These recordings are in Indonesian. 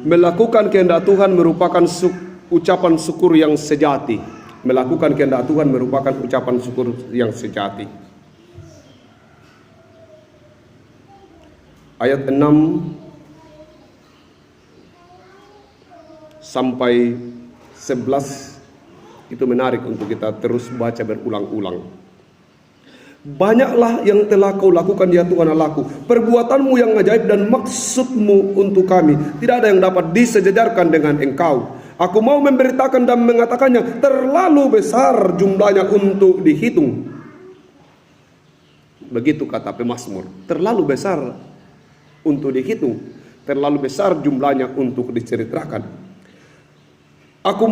Melakukan kehendak Tuhan merupakan ucapan syukur yang sejati. Melakukan kehendak Tuhan merupakan ucapan syukur yang sejati. Ayat 6 sampai 11 itu menarik untuk kita terus baca berulang-ulang. Banyaklah yang telah kau lakukan ya Tuhan Allahku, perbuatanmu yang ajaib dan maksudmu untuk kami, tidak ada yang dapat disejajarkan dengan engkau. Aku mau memberitakan dan mengatakannya, terlalu besar jumlahnya untuk dihitung. Begitu kata pemazmur, terlalu besar untuk dihitung, terlalu besar jumlahnya untuk diceritakan. Aku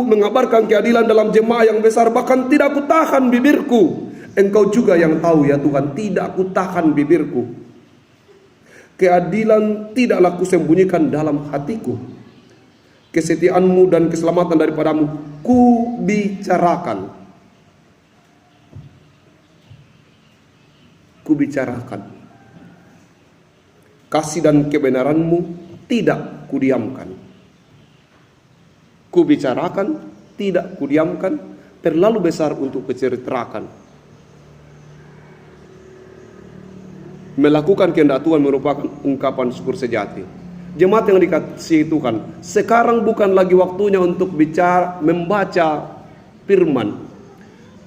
mengabarkan keadilan dalam jemaah yang besar, bahkan tidak kutahan bibirku. Engkau juga yang tahu ya Tuhan, tidak kutahan bibirku. Keadilan tidaklah kusembunyikan dalam hatiku. Kesetiaanmu dan keselamatan daripadamu ku bicarakan. Ku bicarakan. Kasih dan kebenaranmu tidak kudiamkan. Ku bicarakan, tidak kudiamkan, terlalu besar untuk kuceritakan. Melakukan kehendak Tuhan merupakan ungkapan syukur sejati. Jemaat yang dikasihi Tuhan, sekarang bukan lagi waktunya untuk membaca firman.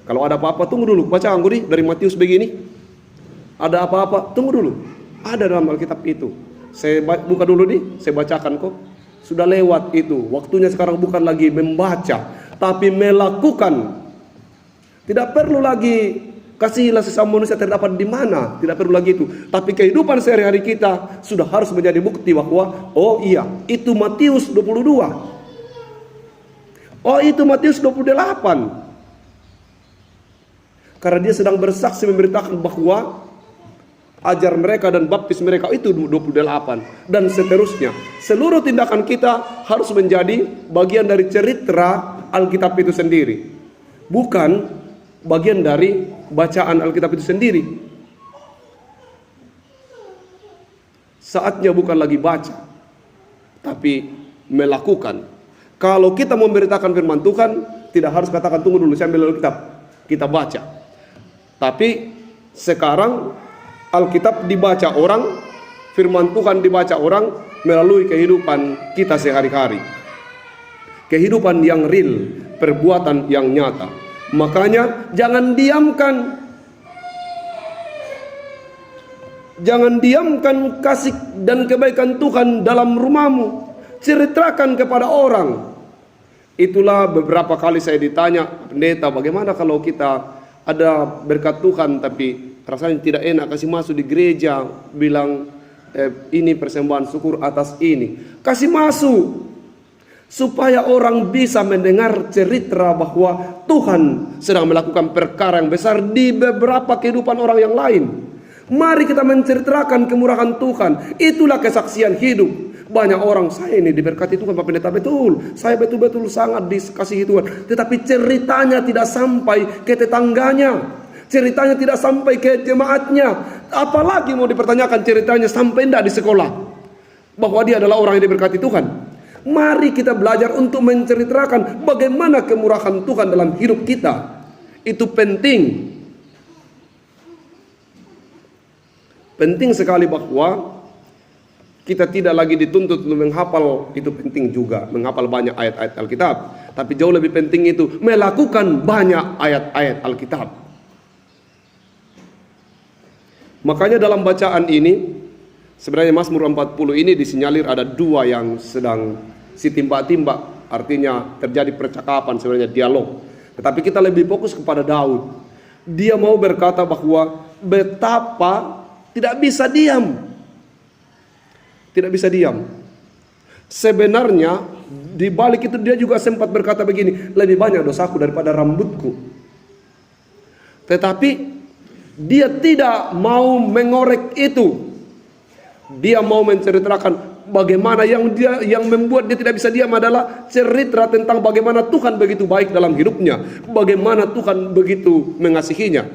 Kalau ada apa-apa, tunggu dulu. Baca Angguri dari Matius begini. Ada apa-apa, tunggu dulu. Ada dalam Alkitab itu. Saya buka dulu nih, saya bacakan kok. Sudah lewat itu. Waktunya sekarang bukan lagi membaca, tapi melakukan. Tidak perlu lagi kasihilah sesama manusia terdapat di mana. Tidak perlu lagi itu. Tapi kehidupan sehari-hari kita sudah harus menjadi bukti bahwa oh iya, itu Matius 22. Oh itu Matius 28. Karena dia sedang bersaksi memberitakan bahwa ajar mereka dan baptis mereka itu 28 dan seterusnya. Seluruh tindakan kita harus menjadi bagian dari cerita Alkitab itu sendiri, bukan bagian dari bacaan Alkitab itu sendiri. Saatnya bukan lagi baca, tapi melakukan. Kalau kita memberitakan firman Tuhan, tidak harus katakan tunggu dulu saya ambil Alkitab, kita baca. Tapi sekarang Alkitab dibaca orang, firman Tuhan dibaca orang melalui kehidupan kita sehari-hari. Kehidupan yang real, perbuatan yang nyata. Makanya jangan diamkan. Jangan diamkan kasih dan kebaikan Tuhan dalam rumahmu. Ceritakan kepada orang. Itulah beberapa kali saya ditanya, pendeta, bagaimana kalau kita ada berkat Tuhan tapi rasanya tidak enak kasih masuk di gereja, bilang ini persembahan syukur atas ini. Kasih masuk supaya orang bisa mendengar cerita bahwa Tuhan sedang melakukan perkara yang besar di beberapa kehidupan orang yang lain. Mari kita menceritakan kemurahan Tuhan. Itulah kesaksian hidup. Banyak orang, saya ini diberkati Tuhan Pak Pendeta, betul. Saya betul-betul sangat dikasihi Tuhan. Tetapi ceritanya tidak sampai ke tetangganya. Ceritanya tidak sampai ke jemaatnya. Apalagi mau dipertanyakan ceritanya sampai tidak di sekolah, bahwa dia adalah orang yang diberkati Tuhan. Mari kita belajar untuk menceritakan bagaimana kemurahan Tuhan dalam hidup kita. Itu penting. Penting sekali bahwa kita tidak lagi dituntut untuk menghafal. Itu penting juga, menghafal banyak ayat-ayat Alkitab. Tapi jauh lebih penting itu melakukan banyak ayat-ayat Alkitab. Makanya dalam bacaan ini, sebenarnya Mazmur 40 ini disinyalir ada dua yang sedang timbak-timbak. Artinya terjadi percakapan, sebenarnya dialog. Tetapi kita lebih fokus kepada Daud. Dia mau berkata bahwa betapa tidak bisa diam. Tidak bisa diam. Sebenarnya di balik itu dia juga sempat berkata begini, lebih banyak dosaku daripada rambutku. Tetapi dia tidak mau mengorek itu. Dia mau menceritakan bagaimana yang membuat dia tidak bisa diam adalah cerita tentang bagaimana Tuhan begitu baik dalam hidupnya, bagaimana Tuhan begitu mengasihinya.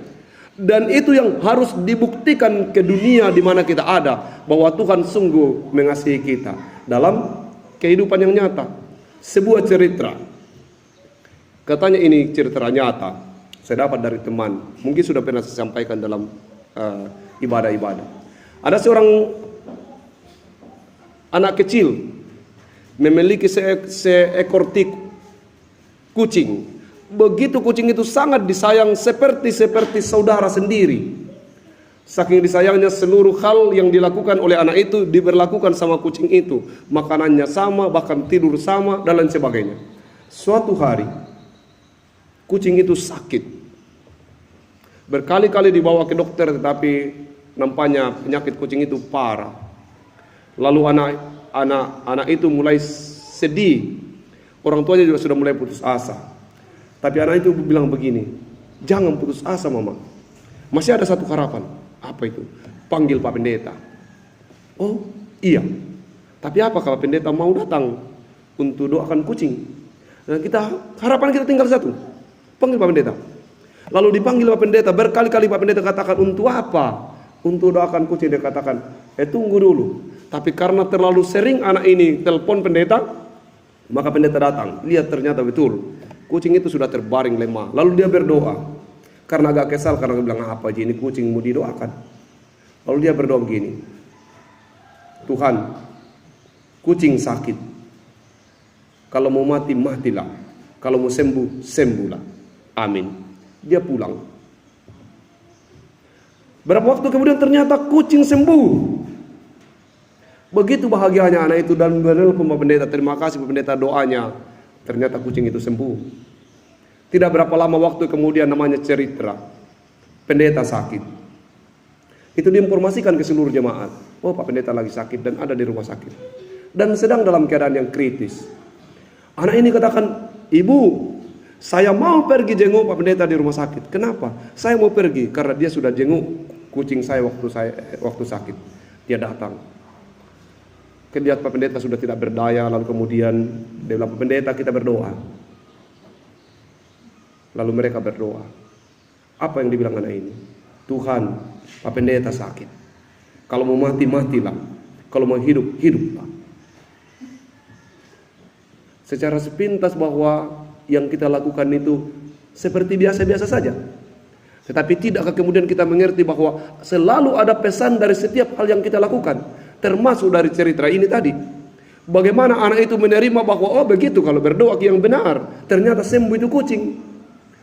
Dan itu yang harus dibuktikan ke dunia di mana kita ada, bahwa Tuhan sungguh mengasihi kita dalam kehidupan yang nyata. Sebuah cerita, katanya ini cerita nyata, saya dapat dari teman, mungkin sudah pernah saya sampaikan dalam ibadah-ibadah. Ada seorang anak kecil memiliki seekor kucing. Begitu kucing itu sangat disayang, seperti saudara sendiri. Saking disayangnya, seluruh hal yang dilakukan oleh anak itu diberlakukan sama kucing itu. Makanannya sama, bahkan tidur sama, dan lain sebagainya. Suatu hari kucing itu sakit, berkali-kali dibawa ke dokter, tetapi nampaknya penyakit kucing itu parah. Lalu anak itu mulai sedih. Orang tuanya juga sudah mulai putus asa. Tapi anak itu bilang begini, jangan putus asa mama, masih ada satu harapan. Apa itu? Panggil Pak Pendeta. Oh iya, tapi apa kalau pendeta mau datang untuk doakan kucing? Dan harapan kita tinggal satu, panggil Pak Pendeta. Lalu dipanggil Pak Pendeta, berkali-kali Pak Pendeta katakan, untuk apa? Untuk doakan kucing. Dia katakan, tunggu dulu. Tapi karena terlalu sering anak ini telepon pendeta, maka pendeta datang. Lihat ternyata betul, kucing itu sudah terbaring lemah. Lalu dia berdoa, karena agak kesal, karena dia bilang, apa ini kucing mau didoakan. Lalu dia berdoa begini, Tuhan, kucing sakit, kalau mau mati, matilah. Kalau mau sembuh, sembuhlah. Amin. Dia pulang. Berapa waktu kemudian ternyata kucing sembuh. Begitu bahagianya anak itu, dan menelpon Pak Pendeta, terima kasih Pak Pendeta doanya. Ternyata kucing itu sembuh. Tidak berapa lama waktu kemudian, namanya cerita, pendeta sakit. Itu diinformasikan ke seluruh jemaat. Oh, Pak Pendeta lagi sakit dan ada di rumah sakit, dan sedang dalam keadaan yang kritis. Anak ini katakan, Ibu, saya mau pergi jenguk Pak Pendeta di rumah sakit. Kenapa? Saya mau pergi karena dia sudah jenguk kucing saya waktu sakit. Dia datang. Lihat Pak Pendeta sudah tidak berdaya. Lalu kemudian dia bilang, Pak Pendeta, kita berdoa. Lalu mereka berdoa. Apa yang dibilang anak ini? Tuhan, Pak Pendeta sakit. Kalau mau mati, matilah. Kalau mau hidup, hiduplah. Secara sepintas bahwa yang kita lakukan itu seperti biasa-biasa saja. Tetapi tidakkah kemudian kita mengerti bahwa selalu ada pesan dari setiap hal yang kita lakukan, termasuk dari cerita ini tadi. Bagaimana anak itu menerima bahwa oh begitu kalau berdoa yang benar, ternyata sembuh itu kucing.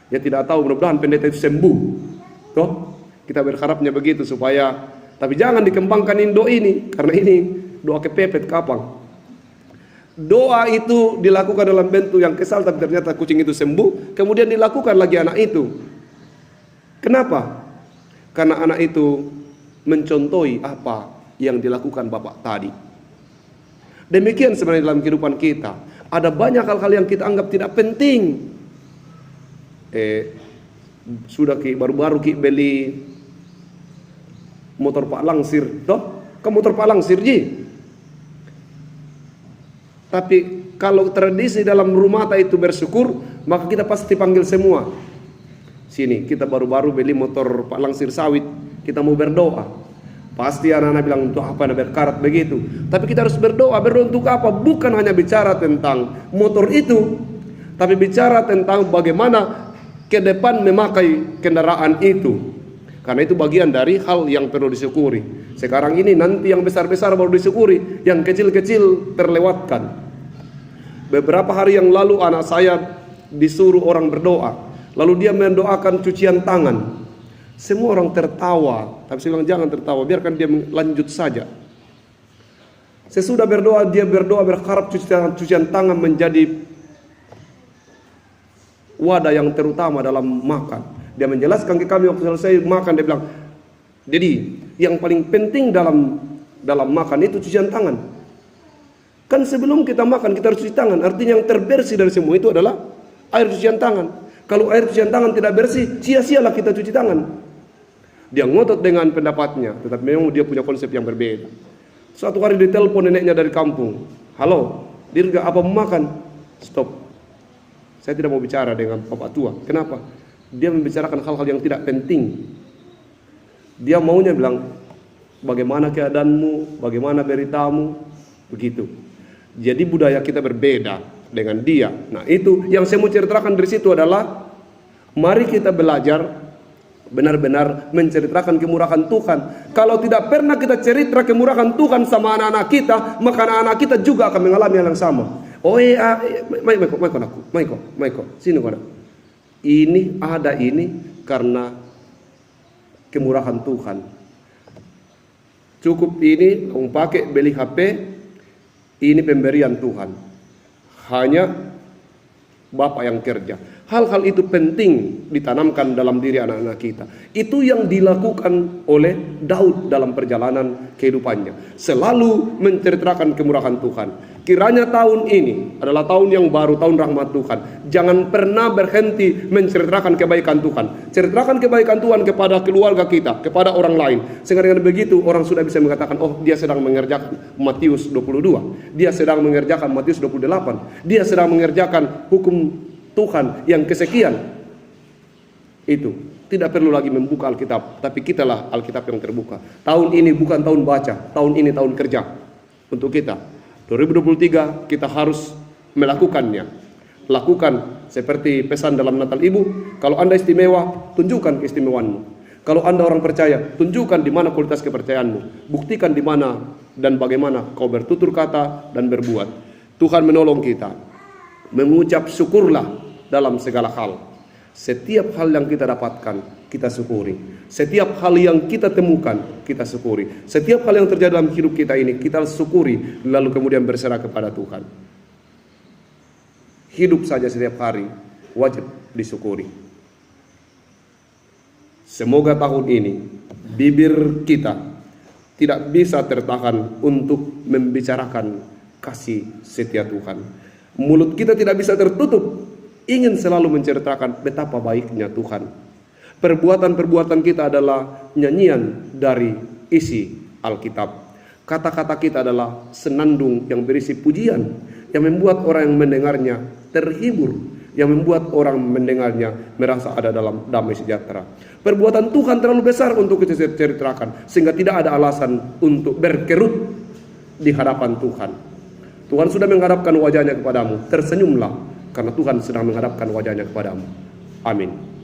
Ya tidak tahu, mudah-mudahan pendeta itu sembuh. Toh, kita berharapnya begitu supaya, tapi jangan dikembangkan Indo ini, karena ini doa kepepet kapang. Doa itu dilakukan dalam bentuk yang kesal, tapi ternyata kucing itu sembuh, kemudian dilakukan lagi anak itu. Kenapa? Karena anak itu mencontohi apa yang dilakukan bapak tadi. Demikian sebenarnya dalam kehidupan kita. Ada banyak hal-hal yang kita anggap tidak penting. Sudah baru-baru beli motor Pak Langsir, toh? Ke motor Pak Langsir ji. Tapi kalau tradisi dalam rumah itu bersyukur, maka kita pasti panggil semua. Sini, kita baru-baru beli motor Pak Langsir sawit, kita mau berdoa. Pasti anak-anak bilang, untuk apa anda berkarat begitu. Tapi kita harus berdoa. Berdoa untuk apa? Bukan hanya bicara tentang motor itu, tapi bicara tentang bagaimana ke depan memakai kendaraan itu. Karena itu bagian dari hal yang perlu disyukuri. Sekarang ini nanti yang besar-besar baru disyukuri, yang kecil-kecil terlewatkan. Beberapa hari yang lalu anak saya disuruh orang berdoa, lalu dia mendoakan cucian tangan. Semua orang tertawa, tapi saya bilang jangan tertawa, biarkan dia lanjut saja. Sesudah berdoa, dia berdoa berharap cucian tangan menjadi wadah yang terutama dalam makan. Dia menjelaskan ke kami waktu selesai makan, dia bilang, jadi yang paling penting dalam makan itu cucian tangan. Kan sebelum kita makan kita harus cuci tangan. Artinya yang terbersih dari semua itu adalah air cucian tangan. Kalau air cucian tangan tidak bersih, sia-sialah kita cuci tangan. Dia ngotot dengan pendapatnya, tetapi memang dia punya konsep yang berbeda. Suatu hari ditelepon neneknya dari kampung. Halo, Dirga, apa mau makan? Stop. Saya tidak mau bicara dengan bapak tua. Kenapa? Dia membicarakan hal-hal yang tidak penting. Dia maunya bilang, bagaimana keadaanmu, bagaimana beritamu, begitu. Jadi budaya kita berbeda dengan dia. Nah itu yang saya mau ceritakan dari situ adalah, mari kita belajar benar-benar menceritakan kemurahan Tuhan. Kalau tidak pernah kita cerita kemurahan Tuhan sama anak-anak kita, maka anak-anak kita juga akan mengalami hal yang sama. Oh iya, Maiko, sini kau. Ini ada ini karena kemurahan Tuhan. Cukup ini, kamu pakai beli HP, ini pemberian Tuhan. Hanya Bapak yang kerja. Hal-hal itu penting ditanamkan dalam diri anak-anak kita. Itu yang dilakukan oleh Daud dalam perjalanan kehidupannya. Selalu menceritakan kemurahan Tuhan. Kiranya tahun ini adalah tahun yang baru, tahun rahmat Tuhan. Jangan pernah berhenti menceritakan kebaikan Tuhan. Ceritakan kebaikan Tuhan kepada keluarga kita, kepada orang lain. Sehingga dengan begitu orang sudah bisa mengatakan, oh dia sedang mengerjakan Matius 22. Dia sedang mengerjakan Matius 28. Dia sedang mengerjakan hukum Tuhan yang kesekian. Itu tidak perlu lagi membuka Alkitab, tapi kitalah Alkitab yang terbuka. Tahun ini bukan tahun baca, tahun ini tahun kerja untuk kita. 2023 kita harus melakukannya. Lakukan seperti pesan dalam Natal Ibu. Kalau Anda istimewa, tunjukkan keistimewaanmu. Kalau Anda orang percaya, tunjukkan di mana kualitas kepercayaanmu. Buktikan di mana dan bagaimana kau bertutur kata dan berbuat. Tuhan menolong kita. Mengucap syukurlah dalam segala hal. Setiap hal yang kita dapatkan, kita syukuri. Setiap hal yang kita temukan, kita syukuri. Setiap hal yang terjadi dalam hidup kita ini, kita syukuri, lalu kemudian berserah kepada Tuhan. Hidup saja setiap hari wajib disyukuri. Semoga tahun ini bibir kita tidak bisa tertahan untuk membicarakan kasih setia Tuhan. Mulut kita tidak bisa tertutup ingin selalu menceritakan betapa baiknya Tuhan. Perbuatan-perbuatan kita adalah nyanyian dari isi Alkitab. Kata-kata kita adalah senandung yang berisi pujian, yang membuat orang yang mendengarnya terhibur, yang membuat orang mendengarnya merasa ada dalam damai sejahtera. Perbuatan Tuhan terlalu besar untuk kita ceritakan, sehingga tidak ada alasan untuk berkerut di hadapan Tuhan. Tuhan sudah menghadapkan wajahnya kepadamu, tersenyumlah karena Tuhan sedang menghadapkan wajahnya kepadamu. Amin.